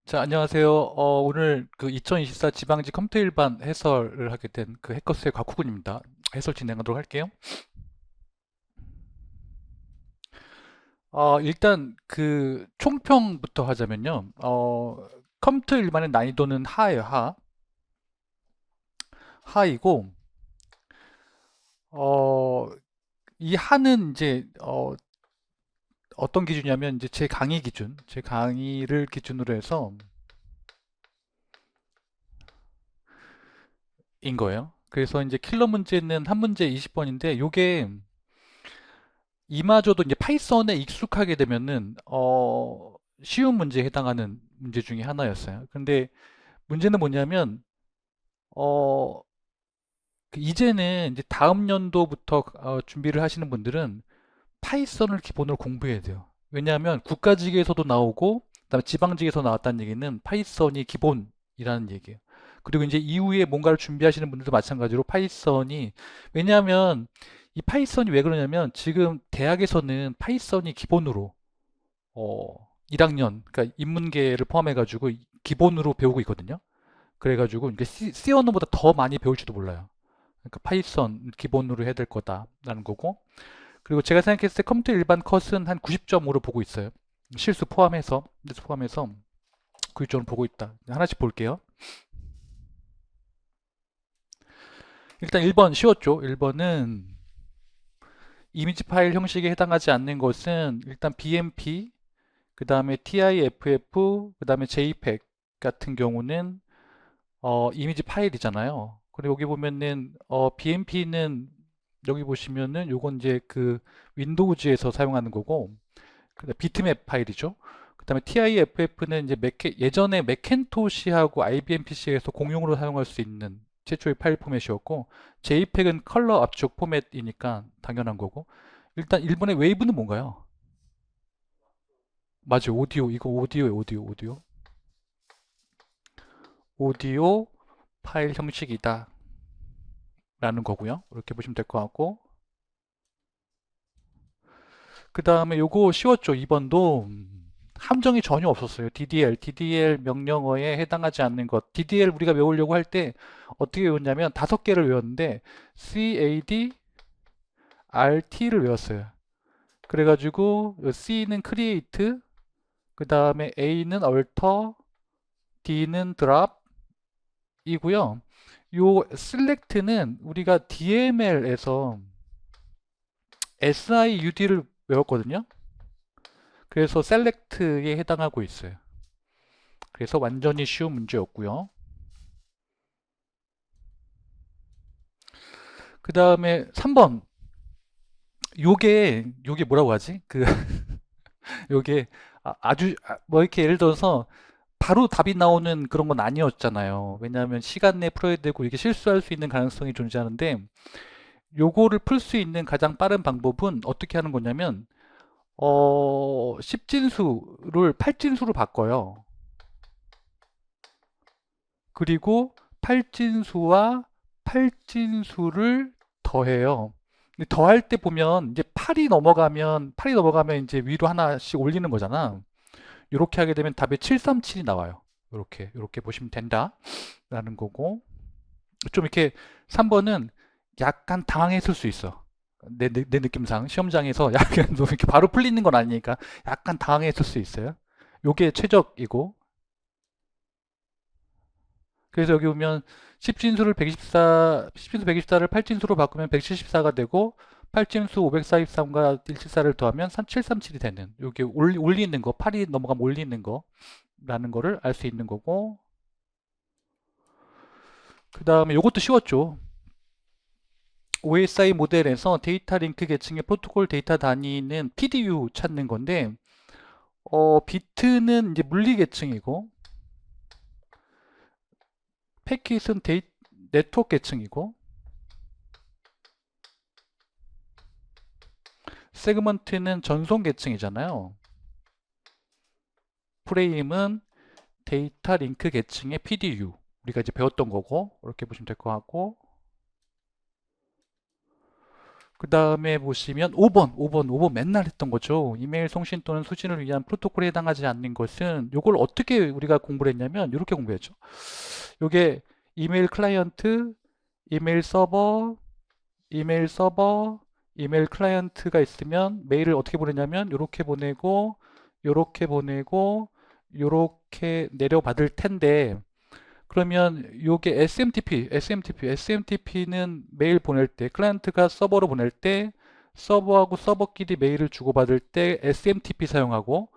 자, 안녕하세요. 오늘 그 2024 지방직 컴퓨터 일반 해설을 하게 된 그 해커스의 곽후군입니다. 해설 진행하도록 할게요. 일단 그 총평부터 하자면요. 컴퓨터 일반의 난이도는 하예요, 하. 하이고, 어, 이 하는 이제, 어떤 기준이냐면 이제 제 강의 기준, 제 강의를 기준으로 해서 인 거예요. 그래서 이제 킬러 문제는 한 문제 20번인데, 요게 이마저도 이제 파이썬에 익숙하게 되면은 쉬운 문제에 해당하는 문제 중에 하나였어요. 근데 문제는 뭐냐면 어 그 이제는 이제 다음 연도부터 준비를 하시는 분들은 파이썬을 기본으로 공부해야 돼요. 왜냐하면 국가직에서도 나오고 그다음에 지방직에서 나왔다는 얘기는 파이썬이 기본이라는 얘기예요. 그리고 이제 이후에 뭔가를 준비하시는 분들도 마찬가지로 파이썬이 왜냐하면 이 파이썬이 왜 그러냐면 지금 대학에서는 파이썬이 기본으로 어 1학년 그러니까 인문계를 포함해가지고 기본으로 배우고 있거든요. 그래가지고 이게 C 언어보다 더 많이 배울지도 몰라요. 그러니까 파이썬 기본으로 해야 될 거다라는 거고 그리고 제가 생각했을 때 컴퓨터 일반 컷은 한 90점으로 보고 있어요. 실수 포함해서 90점으로 보고 있다. 하나씩 볼게요. 일단 1번 쉬웠죠. 1번은 이미지 파일 형식에 해당하지 않는 것은 일단 BMP, 그 다음에 TIFF, 그 다음에 JPEG 같은 경우는 이미지 파일이잖아요. 그리고 여기 보면은 BMP는 여기 보시면은 요건 이제 그 윈도우즈에서 사용하는 거고 비트맵 파일이죠. 그다음에 TIFF는 이제 예전에 맥켄토시하고 IBM PC에서 공용으로 사용할 수 있는 최초의 파일 포맷이었고 JPEG은 컬러 압축 포맷이니까 당연한 거고 일단 일본의 웨이브는 뭔가요? 맞아요. 오디오 이거 오디오예요. 오디오 파일 형식이다 라는 거고요. 이렇게 보시면 될 것 같고 그 다음에 요거 쉬웠죠. 2번도 함정이 전혀 없었어요. DDL 명령어에 해당하지 않는 것. DDL 우리가 외우려고 할 때 어떻게 외웠냐면 5개를 외웠는데 CAD, RT를 외웠어요. 그래가지고 C는 create, 그 다음에 A는 alter, D는 drop이고요. 요 select는 우리가 DML에서 SIUD를 외웠거든요. 그래서 select에 해당하고 있어요. 그래서 완전히 쉬운 문제였고요. 그 다음에 3번. 요게 뭐라고 하지? 요게 뭐 이렇게 예를 들어서 바로 답이 나오는 그런 건 아니었잖아요. 왜냐하면 시간 내에 풀어야 되고 이게 실수할 수 있는 가능성이 존재하는데 요거를 풀 수 있는 가장 빠른 방법은 어떻게 하는 거냐면 10진수를 8진수로 바꿔요. 그리고 8진수와 8진수를 더해요. 근데 더할 때 보면 이제 8이 넘어가면 이제 위로 하나씩 올리는 거잖아. 이렇게 하게 되면 답이 737이 나와요. 이렇게 보시면 된다라는 거고. 좀 이렇게 3번은 약간 당황했을 수 있어. 내 느낌상 시험장에서 약간 좀 이렇게 바로 풀리는 건 아니니까 약간 당황했을 수 있어요. 요게 최적이고 그래서 여기 보면 10진수를 10진수 124를 8진수로 바꾸면 174가 되고 8진수 543과 174를 더하면 737이 되는 여기 올리는 거 8이 넘어가면 올리는 거라는 거를 알 수 있는 거고 그 다음에 요것도 쉬웠죠. OSI 모델에서 데이터 링크 계층의 프로토콜 데이터 단위는 PDU 찾는 건데 비트는 이제 물리 계층이고 패킷은 네트워크 계층이고 세그먼트는 전송 계층이잖아요. 프레임은 데이터 링크 계층의 PDU. 우리가 이제 배웠던 거고, 이렇게 보시면 될 것 같고. 그 다음에 보시면 5번 맨날 했던 거죠. 이메일送신 또는 수신을 위한 프로토콜에 해당하지 않는 것은 요걸 어떻게 우리가 공부를 했냐면 이렇게 공부했죠. 요게 이메일 클라이언트, 이메일 서버, 이메일 서버, 이메일 클라이언트가 있으면 메일을 어떻게 보내냐면 요렇게 보내고 요렇게 보내고 요렇게 내려받을 텐데 그러면 요게 SMTP는 메일 보낼 때, 클라이언트가 서버로 보낼 때, 서버하고 서버끼리 메일을 주고받을 때 SMTP 사용하고,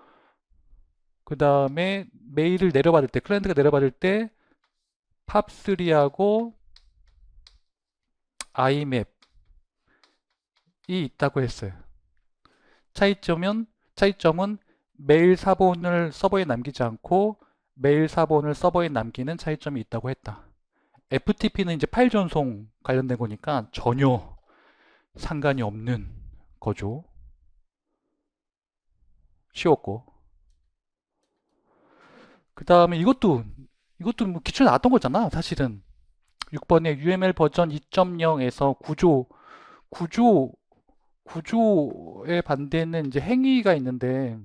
그 다음에 메일을 내려받을 때, 클라이언트가 내려받을 때, 팝3하고 IMAP이 있다고 했어요. 차이점은 메일 사본을 서버에 남기지 않고, 메일 사본을 서버에 남기는 차이점이 있다고 했다. FTP는 이제 파일 전송 관련된 거니까 전혀 상관이 없는 거죠. 쉬웠고. 그 다음에 이것도 뭐 기초에 나왔던 거잖아, 사실은. 6번에 UML 버전 2.0에서 구조의 반대는 이제 행위가 있는데,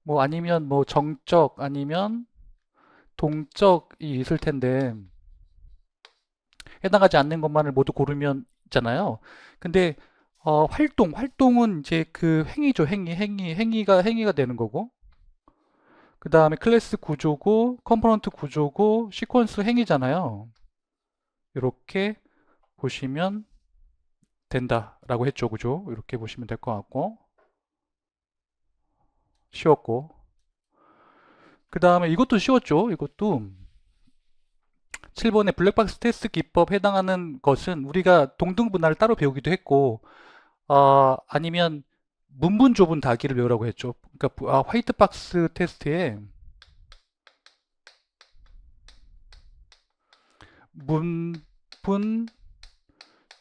뭐 아니면 뭐 정적 아니면 동적이 있을 텐데, 해당하지 않는 것만을 모두 고르면 있잖아요. 근데 활동은 이제 그 행위죠. 행위가 되는 거고. 그 다음에 클래스 구조고, 컴포넌트 구조고, 시퀀스 행위잖아요. 이렇게 보시면 된다라고 했죠. 그죠? 이렇게 보시면 될 것 같고. 쉬웠고. 그 다음에 이것도 쉬웠죠. 이것도 7번의 블랙박스 테스트 기법 해당하는 것은 우리가 동등분할을 따로 배우기도 했고, 아니면 문분 좁은 다기를 외우라고 했죠. 그러니까 화이트박스 테스트에 문분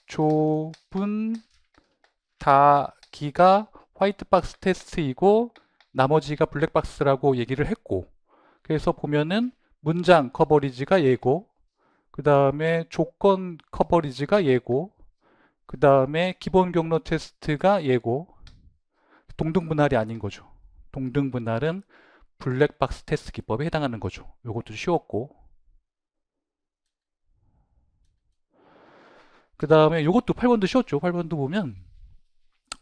좁은 다기가 화이트박스 테스트이고 나머지가 블랙박스라고 얘기를 했고, 그래서 보면은 문장 커버리지가 얘고, 그 다음에 조건 커버리지가 얘고, 그 다음에 기본 경로 테스트가 얘고, 동등분할이 아닌 거죠. 동등분할은 블랙박스 테스트 기법에 해당하는 거죠. 이것도 쉬웠고. 그 다음에 이것도 8번도 쉬웠죠. 8번도 보면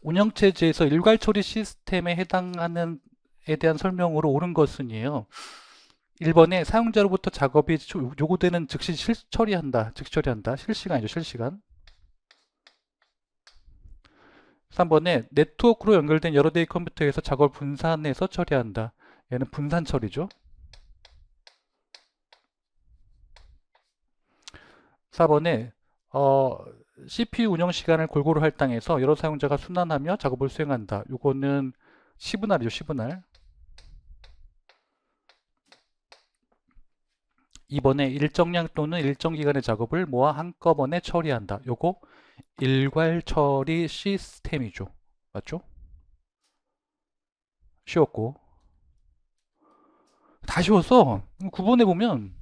운영체제에서 일괄 처리 시스템에 해당하는 에 대한 설명으로 옳은 것은이에요. 1번에 사용자로부터 작업이 요구되는 즉시 처리한다. 실시간이죠. 실시간. 3번에 네트워크로 연결된 여러 대의 컴퓨터에서 작업을 분산해서 처리한다. 얘는 분산 처리죠. 4번에 CPU 운영 시간을 골고루 할당해서 여러 사용자가 순환하며 작업을 수행한다. 요거는 시분할이죠. 시분할. 2번에 일정량 또는 일정 기간의 작업을 모아 한꺼번에 처리한다. 요거 일괄 처리 시스템이죠. 맞죠? 쉬웠고. 다 쉬웠어. 9번에 보면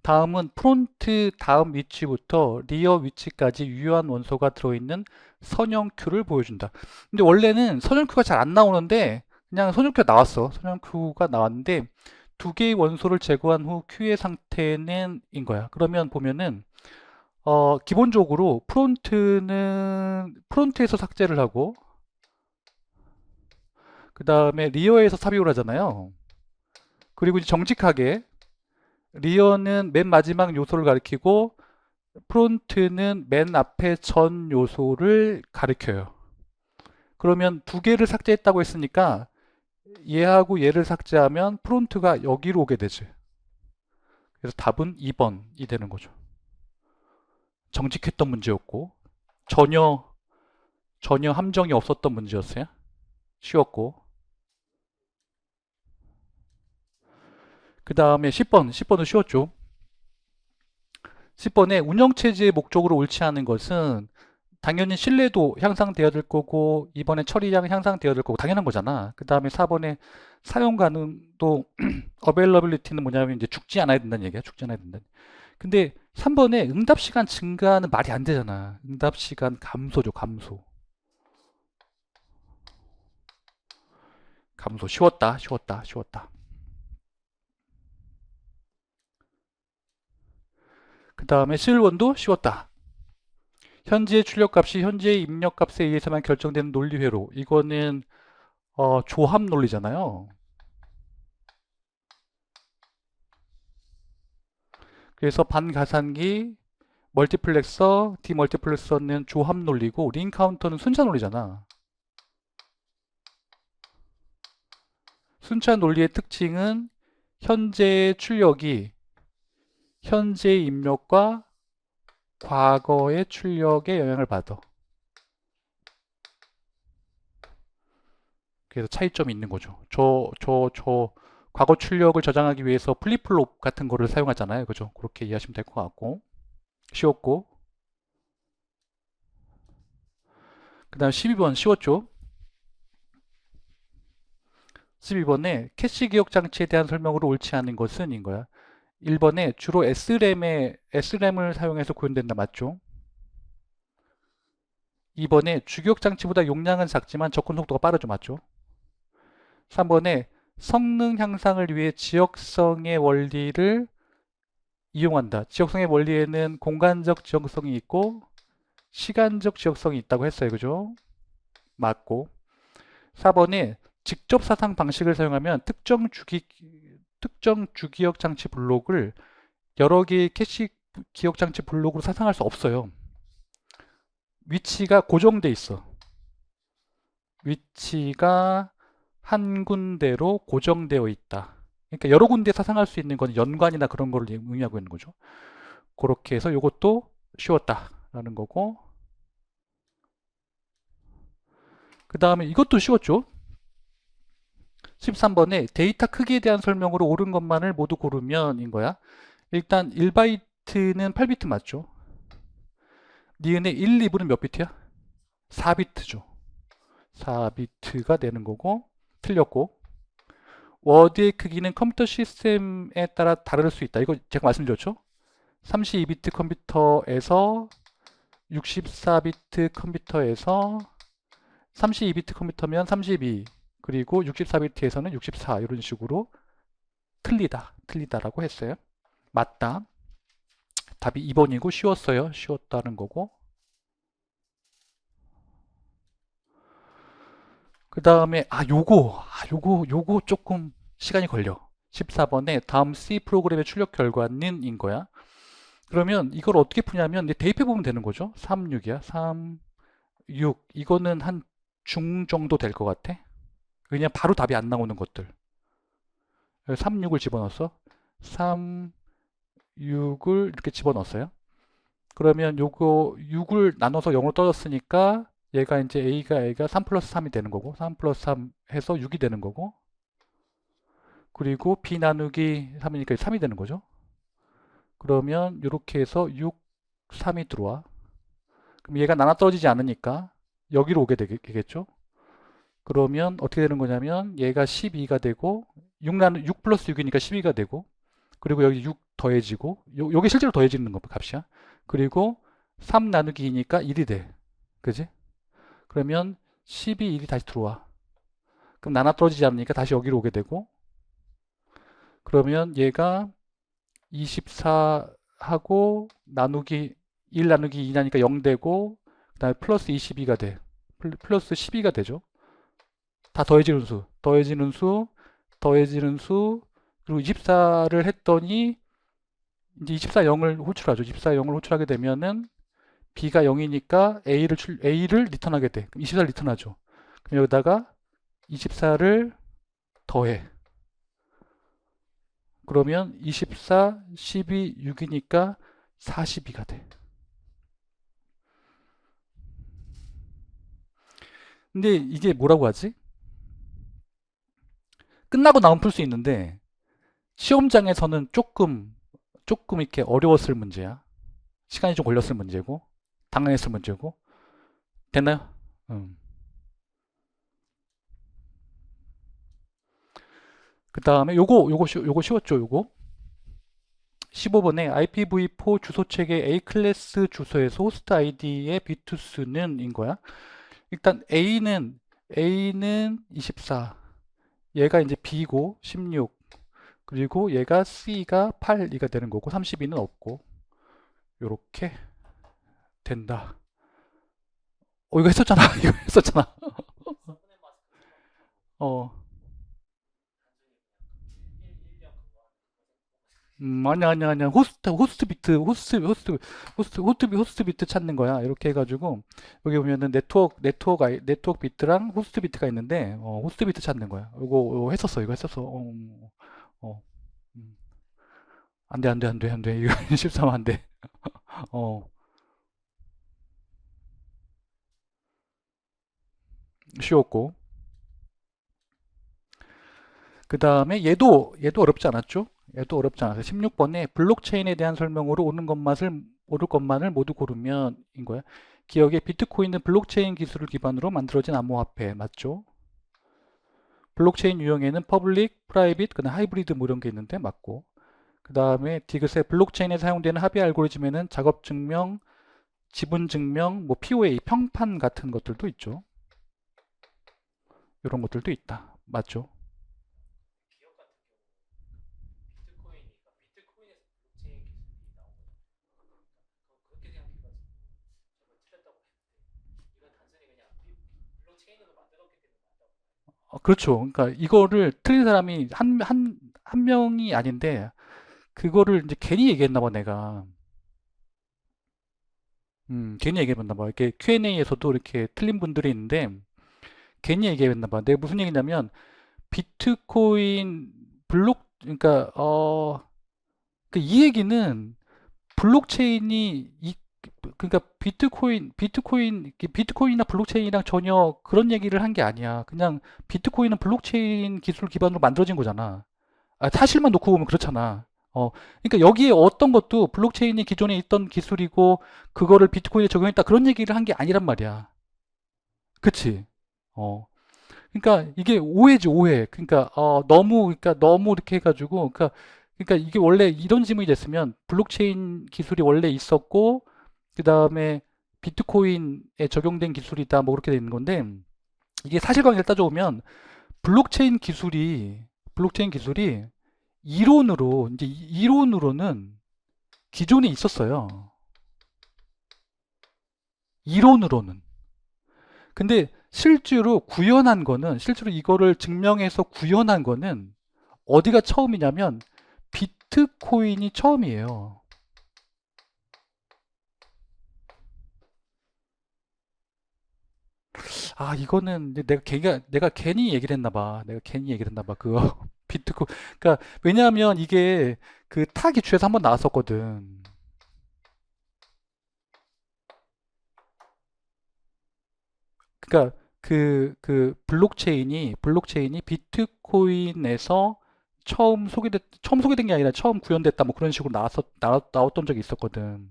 다음은 프론트 다음 위치부터 리어 위치까지 유효한 원소가 들어있는 선형큐를 보여준다. 근데 원래는 선형큐가 잘 안 나오는데 그냥 선형큐가 나왔어. 선형큐가 나왔는데 두 개의 원소를 제거한 후 큐의 상태는 인 거야. 그러면 보면은 기본적으로 프론트에서 삭제를 하고 그 다음에 리어에서 삽입을 하잖아요. 그리고 이제 정직하게 리어는 맨 마지막 요소를 가리키고 프론트는 맨 앞에 전 요소를 가리켜요. 그러면 두 개를 삭제했다고 했으니까 얘하고 얘를 삭제하면 프론트가 여기로 오게 되지. 그래서 답은 2번이 되는 거죠. 정직했던 문제였고 전혀 함정이 없었던 문제였어요. 쉬웠고. 그 다음에 10번은 쉬웠죠. 10번에 운영체제의 목적으로 옳지 않은 것은 당연히 신뢰도 향상되어야 될 거고 이번에 처리량 향상되어야 될 거고 당연한 거잖아. 그 다음에 4번에 사용 가능도 availability는 뭐냐면 이제 죽지 않아야 된다는 얘기야. 죽지 않아야 된다. 근데 3번에 응답 시간 증가는 말이 안 되잖아. 응답 시간 감소죠, 감소. 감소. 쉬웠다, 쉬웠다, 쉬웠다. 그 다음에 실원도 쉬웠다. 현재 출력값이 현재의 입력값에 의해서만 결정되는 논리회로. 이거는 조합 논리잖아요. 그래서 반가산기, 멀티플렉서, 디멀티플렉서는 조합 논리고 링 카운터는 순차 논리잖아. 순차 논리의 특징은 현재의 출력이 현재의 입력과 과거의 출력에 영향을 받아. 그래서 차이점이 있는 거죠. 과거 출력을 저장하기 위해서 플립플롭 같은 거를 사용하잖아요. 그죠? 그렇게 이해하시면 될 것 같고. 쉬웠고. 그 다음 12번 쉬웠죠? 12번에 캐시 기억 장치에 대한 설명으로 옳지 않은 것은 인 거야. 1번에 주로 SRAM을 사용해서 구현된다. 맞죠? 2번에 주기억 장치보다 용량은 작지만 접근 속도가 빠르죠. 맞죠? 3번에 성능 향상을 위해 지역성의 원리를 이용한다. 지역성의 원리에는 공간적 지역성이 있고 시간적 지역성이 있다고 했어요. 그죠? 맞고. 4번에 직접 사상 방식을 사용하면 특정 주기억 장치 블록을 여러 개의 캐시 기억 장치 블록으로 사상할 수 없어요. 위치가 고정돼 있어. 위치가 한 군데로 고정되어 있다. 그러니까 여러 군데 사상할 수 있는 건 연관이나 그런 거를 의미하고 있는 거죠. 그렇게 해서 이것도 쉬웠다라는 거고. 그 다음에 이것도 쉬웠죠. 13번에 데이터 크기에 대한 설명으로 옳은 것만을 모두 고르면 인 거야. 일단 1바이트는 8비트 맞죠? 니은의 1, 2분은 몇 비트야? 4비트죠. 4비트가 되는 거고 틀렸고 워드의 크기는 컴퓨터 시스템에 따라 다를 수 있다. 이거 제가 말씀드렸죠? 32비트 컴퓨터에서 64비트 컴퓨터에서 32비트 컴퓨터면 32 그리고 64비트에서는 64 이런 식으로 틀리다라고 했어요. 맞다. 답이 2번이고 쉬웠어요. 쉬웠다는 거고. 그 다음에 요거 조금 시간이 걸려. 14번에 다음 C 프로그램의 출력 결과는 인 거야. 그러면 이걸 어떻게 푸냐면 대입해 보면 되는 거죠. 3, 6이야. 3, 6 이거는 한 중 정도 될 것 같아. 그냥 바로 답이 안 나오는 것들. 3, 6을 집어넣었어. 3, 6을 이렇게 집어넣었어요. 그러면 요거 6을 나눠서 0으로 떨어졌으니까 얘가 이제 A가 3 플러스 3이 되는 거고 3 플러스 3 해서 6이 되는 거고 그리고 B 나누기 3이니까 3이 되는 거죠. 그러면 이렇게 해서 6, 3이 들어와. 그럼 얘가 나눠 떨어지지 않으니까 여기로 오게 되겠죠. 그러면 어떻게 되는 거냐면 얘가 12가 되고 6 플러스 6이니까 12가 되고 그리고 여기 6 더해지고 요게 실제로 더해지는 거 값이야. 그리고 3 나누기 2니까 1이 돼. 그지? 그러면 12, 1이 다시 들어와. 그럼 나눠 떨어지지 않으니까 다시 여기로 오게 되고 그러면 얘가 24하고 나누기 1 나누기 2 나니까 0 되고 그 다음에 플러스 22가 돼. 플러스 12가 되죠. 다 더해지는 수, 더해지는 수, 더해지는 수 그리고 24를 했더니 이제 24 0을 호출하죠. 24 0을 호출하게 되면은 B가 0이니까 A를 리턴하게 돼. 그럼 24를 리턴하죠. 그럼 여기다가 24를 더해. 그러면 24, 12, 6이니까 42가 돼. 근데 이게 뭐라고 하지? 끝나고 나면 풀 수 있는데 시험장에서는 조금 이렇게 어려웠을 문제야. 시간이 좀 걸렸을 문제고 당황했을 문제고 됐나요? 그 다음에 요거 쉬웠죠. 요거 15번에 IPv4 주소 체계 A 클래스 주소에서 호스트 아이디의 비트 수는 인 거야. 일단 A는 24, 얘가 이제 B고 16, 그리고 얘가 C가 8이가 되는 거고 32는 없고 요렇게 된다. 이거 했었잖아. 이거 했었잖아. 어. 아니야. 호스트 비트 찾는 거야. 이렇게 해가지고, 여기 보면은 네트워크 비트랑 호스트 비트가 있는데, 호스트 비트 찾는 거야. 이거 했었어. 이거 했었어. 어. 음. 안 돼. 이거 실수하면 안 돼. 어, 쉬웠고. 그 다음에 얘도 어렵지 않았죠? 얘도 어렵지 않았어요. 16번에 블록체인에 대한 설명으로 오를 것만을 모두 고르면 인 거야. 기억에 비트코인은 블록체인 기술을 기반으로 만들어진 암호화폐 맞죠? 블록체인 유형에는 퍼블릭, 프라이빗, 그다음 하이브리드 뭐 이런 게 있는데 맞고. 그 다음에 디귿의 블록체인에 사용되는 합의 알고리즘에는 작업 증명, 지분 증명, 뭐 POA, 평판 같은 것들도 있죠. 이런 것들도 있다. 맞죠? 그렇죠. 그러니까 이거를 틀린 사람이 한 명이 아닌데, 그거를 이제 괜히 얘기했나 봐, 내가. 괜히 얘기했나 봐. 이렇게 Q&A에서도 이렇게 틀린 분들이 있는데, 괜히 얘기했나 봐. 내가 무슨 얘기냐면, 비트코인 그러니까, 이 얘기는 블록체인이, 그러니까 비트코인이나 블록체인이랑 전혀 그런 얘기를 한 게 아니야. 그냥 비트코인은 블록체인 기술 기반으로 만들어진 거잖아. 사실만 놓고 보면 그렇잖아. 그러니까 여기에 어떤 것도 블록체인이 기존에 있던 기술이고 그거를 비트코인에 적용했다 그런 얘기를 한 게 아니란 말이야. 그치? 어. 그러니까 이게 오해지 오해. 그러니까 너무 이렇게 해가지고 그러니까 이게 원래 이런 지문이 됐으면 블록체인 기술이 원래 있었고 그 다음에 비트코인에 적용된 기술이다 뭐 그렇게 되는 건데 이게 사실관계를 따져보면 블록체인 기술이 이론으로는 기존에 있었어요. 이론으로는. 근데 실제로 이거를 증명해서 구현한 거는 어디가 처음이냐면 비트코인이 처음이에요. 이거는 이제 내가 괜히 얘기를 했나 봐. 내가 괜히 얘기를 했나 봐. 그거 그러니까 왜냐하면 이게 그 타 기출에서 한번 나왔었거든. 그러니까 그 블록체인이 비트코인에서 처음 소개된 게 아니라 처음 구현됐다 뭐 그런 식으로 나왔던 적이 있었거든.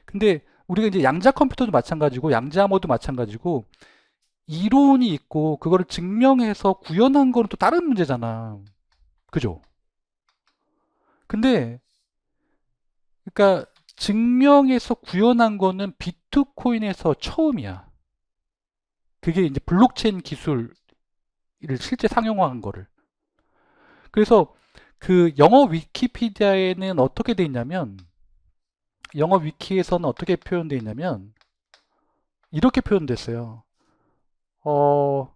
근데 우리가 이제 양자 컴퓨터도 마찬가지고 양자 암호도 마찬가지고 이론이 있고 그거를 증명해서 구현한 거는 또 다른 문제잖아. 그죠? 근데 그러니까 증명해서 구현한 거는 비트코인에서 처음이야. 그게 이제 블록체인 기술을 실제 상용화한 거를. 그래서 그 영어 위키피디아에는 어떻게 돼 있냐면 영어 위키에서는 어떻게 표현되어 있냐면 이렇게 표현됐어요. 어,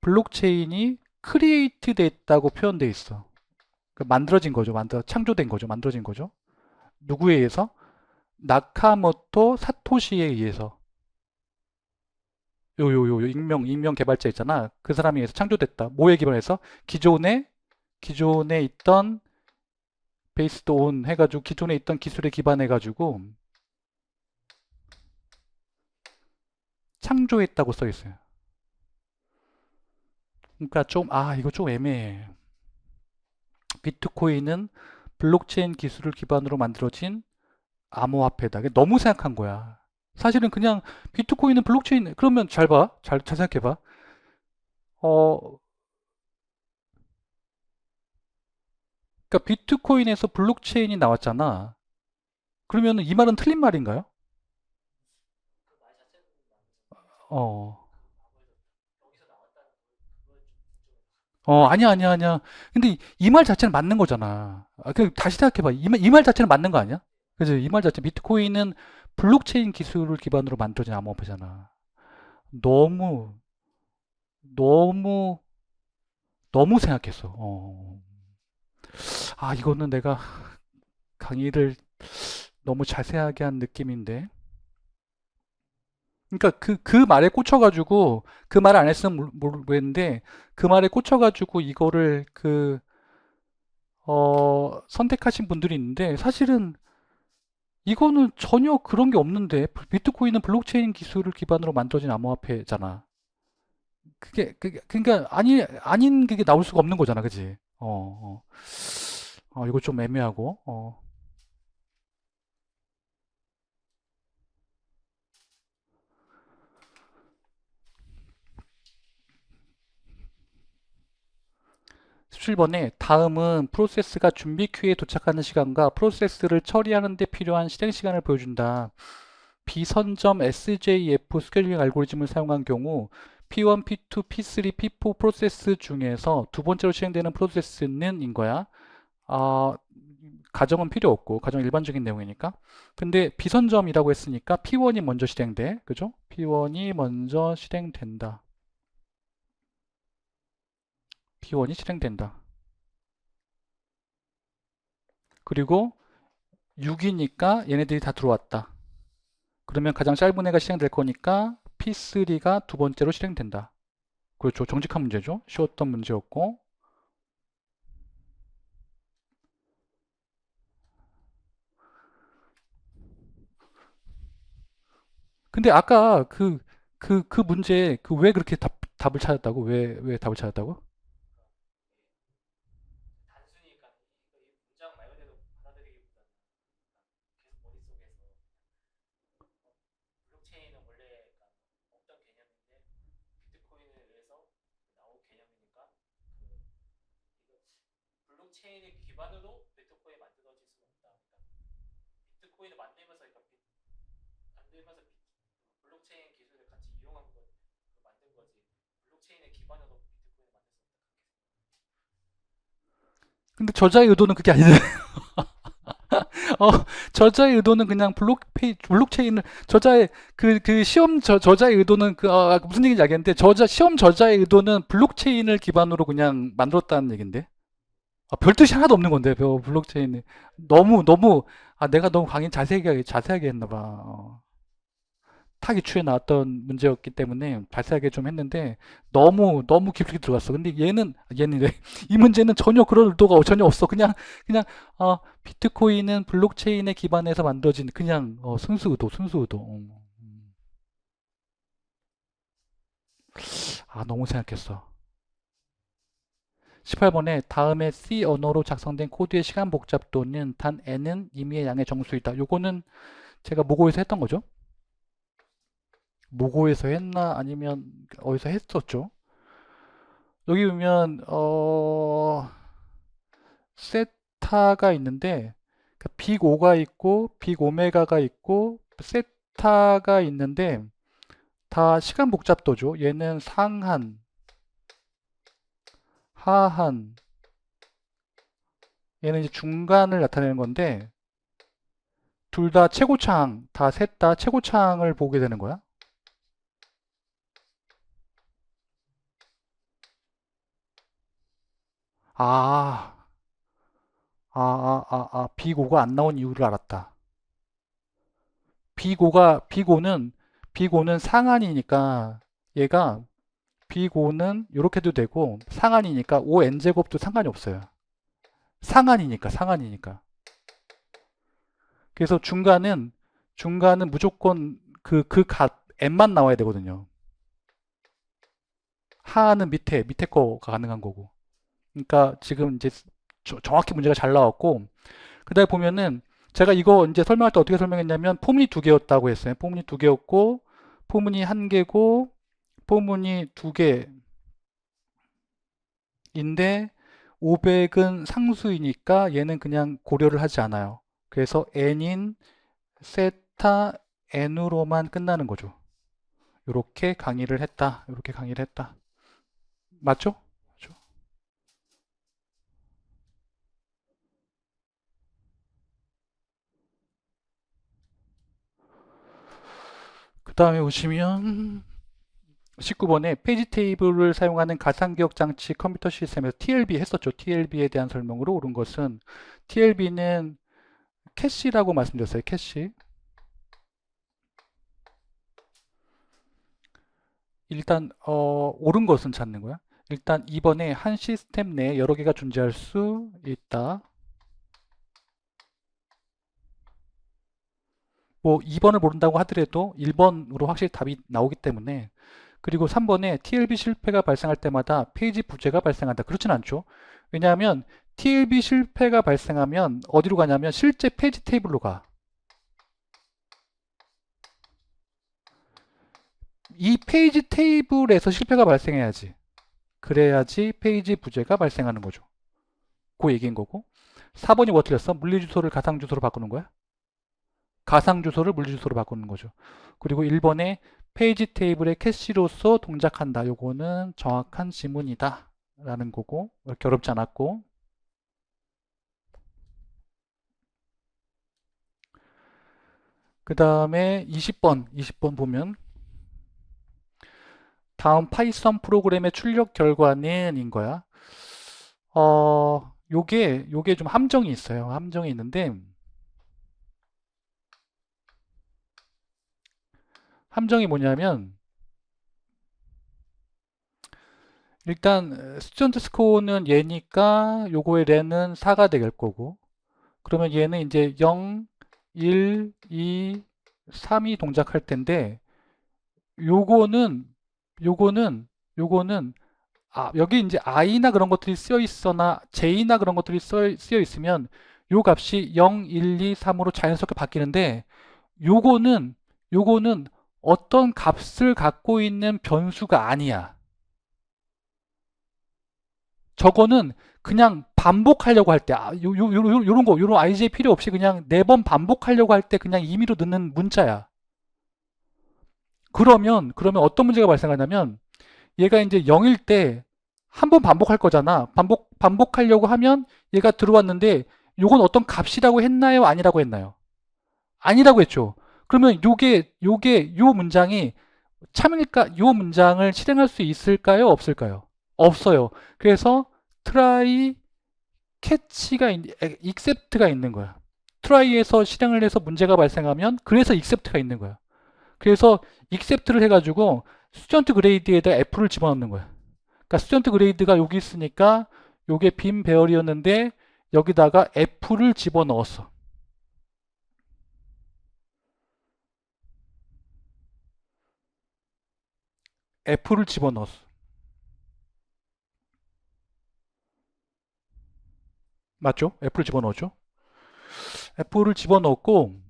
블록체인이 크리에이트 됐다고 표현되어 있어. 만들어진 거죠. 창조된 거죠. 만들어진 거죠. 누구에 의해서? 나카모토 사토시에 의해서. 요 익명 개발자 있잖아. 그 사람에 의해서 창조됐다. 뭐에 기반해서? 기존에 있던 베이스드 온 해가지고 기존에 있던 기술에 기반해가지고 창조했다고 써 있어요. 그러니까 이거 좀 애매해. 비트코인은 블록체인 기술을 기반으로 만들어진 암호화폐다. 너무 생각한 거야. 사실은 그냥 비트코인은 블록체인, 그러면 잘 봐. 잘 생각해 봐. 어, 그러니까 비트코인에서 블록체인이 나왔잖아. 그러면 이 말은 틀린 말인가요? 어. 아니야, 아니야, 아니야. 근데 이 말 자체는 맞는 거잖아. 다시 생각해봐. 이 말 자체는 맞는 거 아니야? 그죠? 이 말 자체, 비트코인은 블록체인 기술을 기반으로 만들어진 암호화폐잖아. 너무, 너무, 너무 생각했어. 이거는 내가 강의를 너무 자세하게 한 느낌인데. 그러니까 그 말에 꽂혀가지고, 그 말을 안 했으면 모르겠는데, 그 말에 꽂혀가지고 이거를 선택하신 분들이 있는데, 사실은 이거는 전혀 그런 게 없는데, 비트코인은 블록체인 기술을 기반으로 만들어진 암호화폐잖아. 그러니까, 아닌 그게 나올 수가 없는 거잖아. 그지? 이거 좀 애매하고, 칠 번에 다음은 프로세스가 준비 큐에 도착하는 시간과 프로세스를 처리하는 데 필요한 실행 시간을 보여준다. 비선점 SJF 스케줄링 알고리즘을 사용한 경우 P1, P2, P3, P4 프로세스 중에서 두 번째로 실행되는 프로세스는 인 거야. 아, 가정은 필요 없고 가정 일반적인 내용이니까. 근데 비선점이라고 했으니까 P1이 먼저 실행돼. 그죠? P1이 먼저 실행된다. P1이 실행된다. 그리고 6이니까 얘네들이 다 들어왔다. 그러면 가장 짧은 애가 실행될 거니까 P3가 두 번째로 실행된다. 그렇죠. 정직한 문제죠. 쉬웠던 문제였고. 근데 아까 그 문제, 왜 그렇게 답을 찾았다고? 왜 답을 찾았다고? 근데 저자의 의도는 그게 아니잖아요. 어, 저자의 의도는 그냥 블록체인을, 시험 저자의 의도는 무슨 얘기인지 알겠는데, 시험 저자의 의도는 블록체인을 기반으로 그냥 만들었다는 얘긴데. 별 뜻이 하나도 없는 건데, 블록체인이. 너무, 내가 너무 강의 자세하게 했나 봐. 타기추에 나왔던 문제였기 때문에 발사하게 좀 했는데 너무 깊게 들어갔어. 근데 얘는 이 문제는 전혀 그런 의도가 전혀 없어. 그냥 비트코인은 블록체인에 기반해서 만들어진 그냥 순수 의도. 너무 생각했어. 18번에 다음에 C 언어로 작성된 코드의 시간 복잡도는 단 n은 임의의 양의 정수이다. 요거는 제가 모고에서 했던 거죠. 모고에서 했나 아니면 어디서 했었죠. 여기 보면 세타가 있는데 빅 오가 있고 빅 오메가가 있고 세타가 있는데 다 시간 복잡도죠. 얘는 상한, 하한, 얘는 이제 중간을 나타내는 건데 둘 다 최고창, 셋 다 최고창을 보게 되는 거야. 아, 빅 오가 안 나온 이유를 알았다. 빅 오는 상한이니까 얘가 빅5는 이렇게도 되고 상한이니까 5n제곱도 상관이 없어요. 상한이니까. 그래서 중간은 무조건 그 값 n만 나와야 되거든요. 하는 밑에 거가 가능한 거고. 그러니까 지금 이제 정확히 문제가 잘 나왔고 그다음에 보면은 제가 이거 이제 설명할 때 어떻게 설명했냐면 포문이 두 개였다고 했어요. 포문이 두 개였고 포문이 한 개고 포문이 두 개인데 500은 상수이니까 얘는 그냥 고려를 하지 않아요. 그래서 n인 세타 n으로만 끝나는 거죠. 이렇게 강의를 했다. 이렇게 강의를 했다. 맞죠? 맞죠? 그 다음에 오시면 19번에 페이지 테이블을 사용하는 가상기억 장치 컴퓨터 시스템에서 TLB 했었죠. TLB에 대한 설명으로 옳은 것은 TLB는 캐시라고 말씀드렸어요. 캐시. 일단 옳은 것은 찾는 거야. 일단 2번에 한 시스템 내에 여러 개가 존재할 수 있다. 뭐 2번을 모른다고 하더라도 1번으로 확실히 답이 나오기 때문에. 그리고 3번에 TLB 실패가 발생할 때마다 페이지 부재가 발생한다. 그렇진 않죠. 왜냐하면 TLB 실패가 발생하면 어디로 가냐면 실제 페이지 테이블로 가. 이 페이지 테이블에서 실패가 발생해야지. 그래야지 페이지 부재가 발생하는 거죠. 그 얘기인 거고. 4번이 뭐 틀렸어? 물리주소를 가상주소로 바꾸는 거야? 가상주소를 물리주소로 바꾸는 거죠. 그리고 1번에 페이지 테이블의 캐시로서 동작한다. 요거는 정확한 지문이다. 라는 거고, 이렇게 어렵지 않았고. 그 다음에 20번 보면 다음 파이썬 프로그램의 출력 결과는 인 거야. 요게 좀 함정이 있어요. 함정이 있는데, 함정이 뭐냐면, 일단, 스튜던트 스코어는 얘니까 요거의 렌은 4가 될 거고, 그러면 얘는 이제 0, 1, 2, 3이 동작할 텐데, 요거는, 요거는, 요거는, 여기 이제 i나 그런 것들이 쓰여 있거나 j나 그런 것들이 쓰여 있으면 요 값이 0, 1, 2, 3으로 자연스럽게 바뀌는데 요거는 요거는 어떤 값을 갖고 있는 변수가 아니야. 저거는 그냥 반복하려고 할 때, 요런 거, 요런 IJ 필요 없이 그냥 4번 반복하려고 할 때 그냥 임의로 넣는 문자야. 그러면 어떤 문제가 발생하냐면 얘가 이제 0일 때 한 번 반복할 거잖아. 반복하려고 하면 얘가 들어왔는데 요건 어떤 값이라고 했나요? 아니라고 했나요? 아니라고 했죠. 그러면 요 문장이 참일까? 요 문장을 실행할 수 있을까요? 없을까요? 없어요. 그래서 try catch가 accept가 있는 거야. try에서 실행을 해서 문제가 발생하면 그래서 accept가 있는 거야. 그래서 accept를 해가지고 스튜던트 그레이드에다 F를 집어넣는 거야. 그러니까 스튜던트 그레이드가 여기 있으니까 요게 빈 배열이었는데 여기다가 F를 집어넣었어. F를 집어넣었어. 맞죠? F를 집어넣었죠. F를 집어넣었고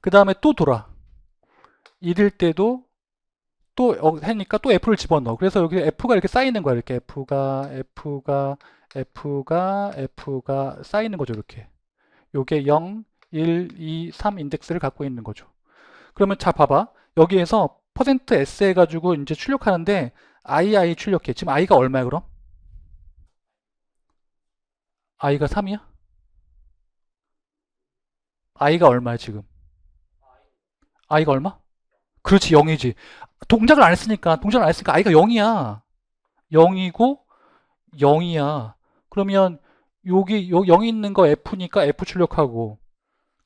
그 다음에 또 돌아. 이럴 때도 또 하니까 또 F를 집어넣어. 그래서 여기 F가 이렇게 쌓이는 거야. 이렇게 F가 쌓이는 거죠. 이렇게. 요게 0, 1, 2, 3 인덱스를 갖고 있는 거죠. 그러면 자 봐봐. 여기에서 %s 해가지고 이제 출력하는데 i 출력해. 지금 i가 얼마야 그럼? i가 3이야? i가 얼마야 지금? i가 얼마? 그렇지 0이지. 동작을 안 했으니까 i가 0이야. 0이고 0이야. 그러면 여기 0이 있는 거 F니까 F 출력하고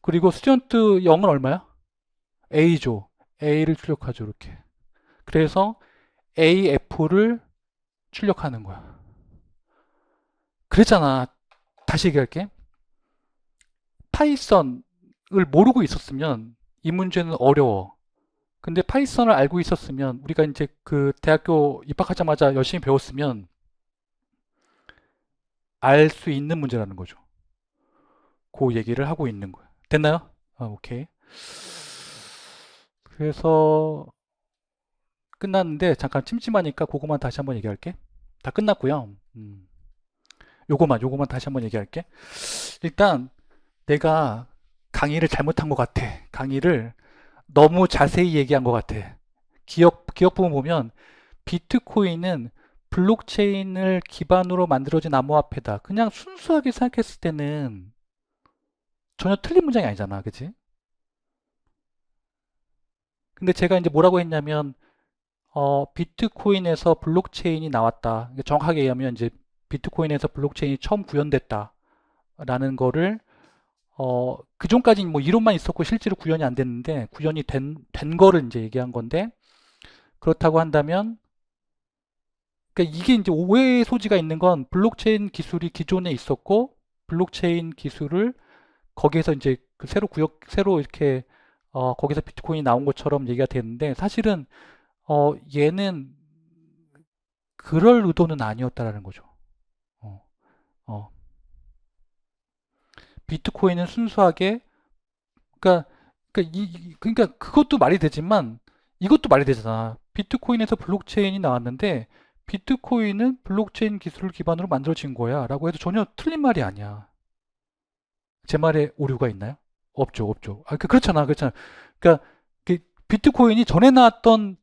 그리고 스튜던트 0은 얼마야? A죠. A를 출력하죠. 이렇게. 그래서 AF를 출력하는 거야. 그랬잖아. 다시 얘기할게. 파이썬을 모르고 있었으면 이 문제는 어려워. 근데 파이썬을 알고 있었으면 우리가 이제 그 대학교 입학하자마자 열심히 배웠으면 알 수 있는 문제라는 거죠. 그 얘기를 하고 있는 거야. 됐나요? 오케이. 그래서 끝났는데 잠깐 침침하니까 그거만 다시 한번 얘기할게. 다 끝났고요. 요거만 다시 한번 얘기할게. 일단 내가 강의를 잘못한 것 같아. 강의를 너무 자세히 얘기한 것 같아. 기억 부분 보면 비트코인은 블록체인을 기반으로 만들어진 암호화폐다. 그냥 순수하게 생각했을 때는 전혀 틀린 문장이 아니잖아. 그치? 근데 제가 이제 뭐라고 했냐면, 비트코인에서 블록체인이 나왔다. 정확하게 얘기하면 이제 비트코인에서 블록체인이 처음 구현됐다. 라는 거를, 그 전까지 뭐 이론만 있었고 실제로 구현이 안 됐는데, 구현이 된 거를 이제 얘기한 건데, 그렇다고 한다면, 그러니까 이게 이제 오해의 소지가 있는 건 블록체인 기술이 기존에 있었고, 블록체인 기술을 거기에서 이제 그 새로 이렇게, 거기서 비트코인이 나온 것처럼 얘기가 되는데, 사실은, 얘는 그럴 의도는 아니었다라는 거죠. 어, 어. 비트코인은 순수하게, 그러니까, 그러니까 그것도 말이 되지만 이것도 말이 되잖아. 비트코인에서 블록체인이 나왔는데 비트코인은 블록체인 기술을 기반으로 만들어진 거야라고 해도 전혀 틀린 말이 아니야. 제 말에 오류가 있나요? 없죠, 없죠. 그렇잖아, 그렇잖아. 그러니까 그 비트코인이 후에 나왔던,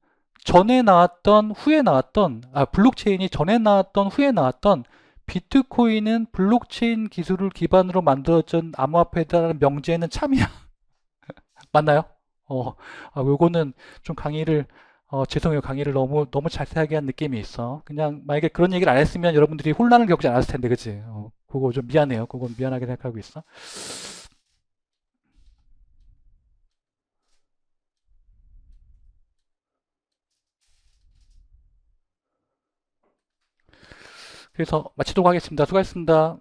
블록체인이 전에 나왔던, 후에 나왔던 비트코인은 블록체인 기술을 기반으로 만들어진 암호화폐다라는 명제에는 참이야. 맞나요? 어, 요거는 좀 죄송해요. 강의를 너무 자세하게 한 느낌이 있어. 그냥 만약에 그런 얘기를 안 했으면 여러분들이 혼란을 겪지 않았을 텐데, 그치? 그거 좀 미안해요. 그건 미안하게 생각하고 있어. 그래서 마치도록 하겠습니다. 수고하셨습니다.